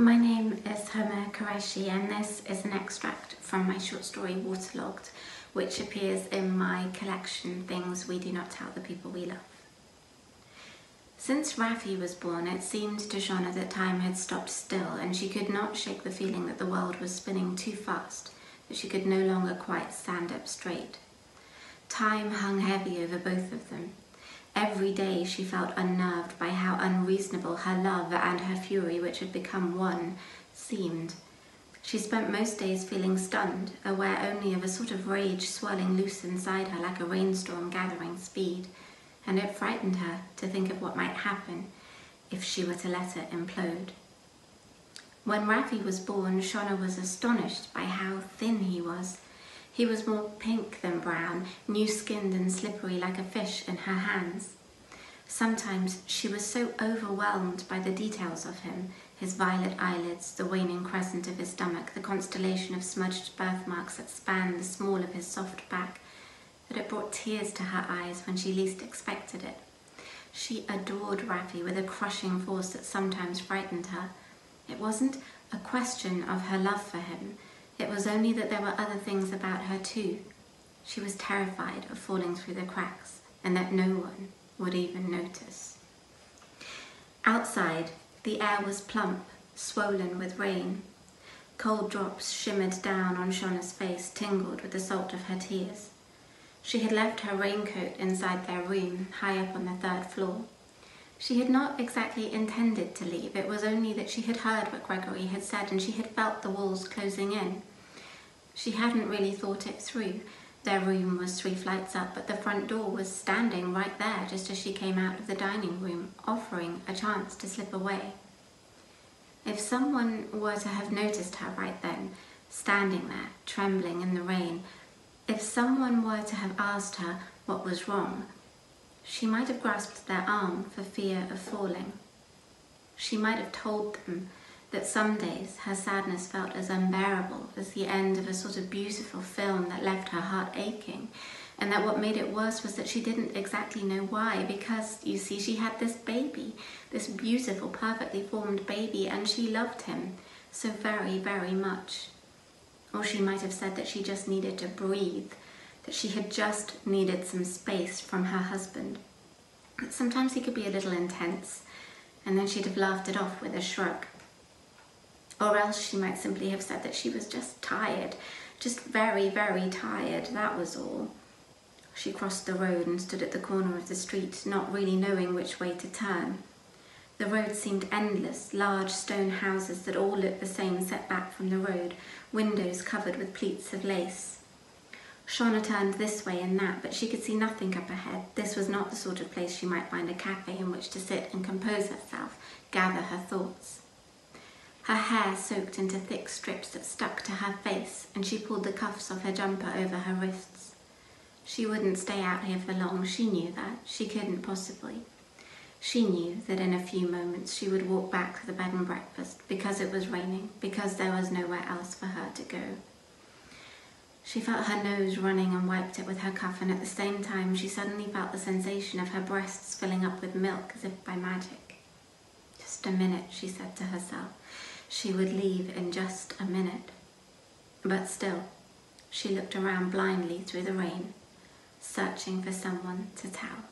My name is Huma Qureshi, and this is an extract from my short story Waterlogged, which appears in my collection Things We Do Not Tell the People We Love. Since Rafi was born, it seemed to Shauna that time had stopped still, and she could not shake the feeling that the world was spinning too fast, that she could no longer quite stand up straight. Time hung heavy over both of them. Every day she felt unnerved by how unreasonable her love and her fury, which had become one, seemed. She spent most days feeling stunned, aware only of a sort of rage swirling loose inside her like a rainstorm gathering speed, and it frightened her to think of what might happen if she were to let it implode. When Rafi was born, Shauna was astonished by how thin he was. He was more pink than brown, new-skinned and slippery like a fish in her hands. Sometimes she was so overwhelmed by the details of him, his violet eyelids, the waning crescent of his stomach, the constellation of smudged birthmarks that spanned the small of his soft back, that it brought tears to her eyes when she least expected it. She adored Rafi with a crushing force that sometimes frightened her. It wasn't a question of her love for him. It was only that there were other things about her too. She was terrified of falling through the cracks, and that no one would even notice. Outside, the air was plump, swollen with rain. Cold drops shimmered down on Shauna's face, tingled with the salt of her tears. She had left her raincoat inside their room, high up on the third floor. She had not exactly intended to leave. It was only that she had heard what Gregory had said, and she had felt the walls closing in. She hadn't really thought it through. Their room was 3 flights up, but the front door was standing right there just as she came out of the dining room, offering a chance to slip away. If someone were to have noticed her right then, standing there, trembling in the rain, if someone were to have asked her what was wrong, she might have grasped their arm for fear of falling. She might have told them that some days her sadness felt as unbearable as the end of a sort of beautiful film that left her heart aching, and that what made it worse was that she didn't exactly know why, because, you see, she had this baby, this beautiful, perfectly formed baby, and she loved him so very, very much. Or she might have said that she just needed to breathe, that she had just needed some space from her husband. Sometimes he could be a little intense, and then she'd have laughed it off with a shrug. Or else she might simply have said that she was just tired, just very, very tired, that was all. She crossed the road and stood at the corner of the street, not really knowing which way to turn. The road seemed endless, large stone houses that all looked the same set back from the road, windows covered with pleats of lace. Shauna turned this way and that, but she could see nothing up ahead. This was not the sort of place she might find a cafe in which to sit and compose herself, gather her thoughts. Her hair soaked into thick strips that stuck to her face, and she pulled the cuffs of her jumper over her wrists. She wouldn't stay out here for long, she knew that. She couldn't possibly. She knew that in a few moments she would walk back to the bed and breakfast, because it was raining, because there was nowhere else for her to go. She felt her nose running and wiped it with her cuff, and at the same time she suddenly felt the sensation of her breasts filling up with milk as if by magic. Just a minute, she said to herself. She would leave in just a minute. But still, she looked around blindly through the rain, searching for someone to tell.